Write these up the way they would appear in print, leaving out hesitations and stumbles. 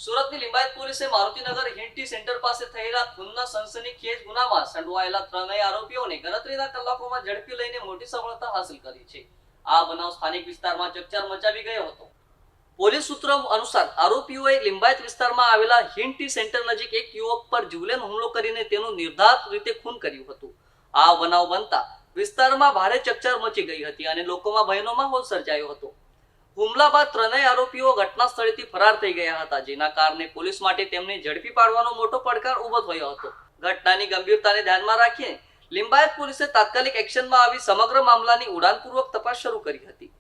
સુરતની લિંબાયત પોલીસે મારુતિનગર હિન્ટી સેન્ટર પાસે થયેલા ખૂનના સનસનીખેજ ગુનામાં સંડોવાયેલા ત્રણેય આરોપીઓને ગણતરીના કલાકોમાં ઝડપી લઈને મોટી સફળતા હાંસલ કરી છે। આ બનાવ સ્થાનિક વિસ્તારમાં ચકચાર મચાવી ગયો હતો। પોલીસ સૂત્રો અનુસાર આરોપીઓએ લિંબાયત વિસ્તારમાં આવેલા હિન્ટી સેન્ટર નજીક એક યુવક પર જીવલેણ હુમલો કરીને તેનું નિર્ધારિત રીતે ખૂન કર્યું હતું। આ બનાવ બનતા વિસ્તારમાં ભારે ચકચાર મચી ગઈ હતી અને લોકોમાં ભયનો માહોલ સર્જાયો હતો। હુમલા બાદ ત્રણેય આરોપીઓ ઘટના સ્થળેથી ફરાર થઈ ગયા હતા, જેના કારણે પોલીસ માટે તેમને ઝડપી પાડવાનો મોટો પડકાર ઊભો થયો હતો। ઘટનાની ગંભીરતાને ધ્યાનમાં રાખીને લિંબાયત પોલીસે તાત્કાલિક એક્શનમાં આવી સમગ્ર મામલાની ઉડાનપૂર્વક તપાસ શરૂ કરી હતી।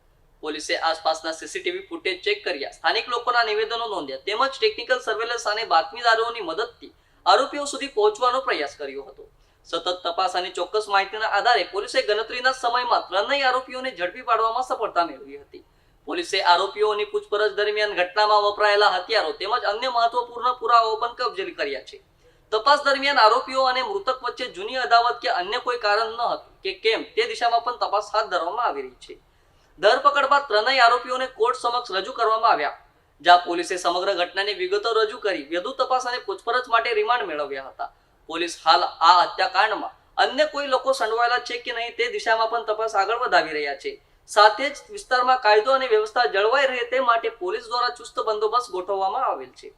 પોલીસે આસપાસના સીસીટીવી ફૂટેજ ચેક કર્યા, સ્થાનિક લોકોના નિવેદનો નોંધ્યા તેમજ ટેકનિકલ સર્વેલન્સ અને બાતમીદારોની મદદથી આરોપીઓ સુધી પહોંચવાનો પ્રયાસ કર્યો હતો। સતત તપાસ અને ચોક્કસ માહિતીના આધારે પોલીસે ગણતરીના સમયમાં ત્રણેય આરોપીઓને ઝડપી પાડવામાં સફળતા મેળવી હતી। પોલીસે આરોપીઓની પૂછપરછ દરમિયાન ઘટનામાં વપરાયેલા હથિયારો તેમજ અન્ય મહત્વપૂર્ણ પુરાવાઓ પણ કબજે કર્યા છે। તપાસ દરમિયાન આરોપીઓ અને મૃતક વચ્ચે જૂની અદાવત કે અન્ય કોઈ કારણ ન હતું કે કેમ તે દિશામાં પણ તપાસ હાથ ધરવામાં આવી રહી છે। ધરપકડ બાદ ત્રણેય આરોપીઓને કોર્ટ સમક્ષ રજૂ કરવામાં આવ્યા, જ્યાં પોલીસે સમગ્ર ઘટનાની વિગતો રજૂ કરી વધુ તપાસ અને પૂછપરછ માટે રિમાન્ડ મેળવ્યા હતા। પોલીસ હાલ આ હત્યાકાંડમાં અન્ય કોઈ લોકો સંડોવાયેલા છે કે નહીં તે દિશામાં પણ તપાસ આગળ વધાવી રહ્યા છે। સાથે જ વિસ્તારમાં કાયદો અને વ્યવસ્થા જળવાઈ રહે તે માટે પોલીસ દ્વારા ચુસ્ત બંદોબસ્ત ગોઠવવામાં આવેલ છે।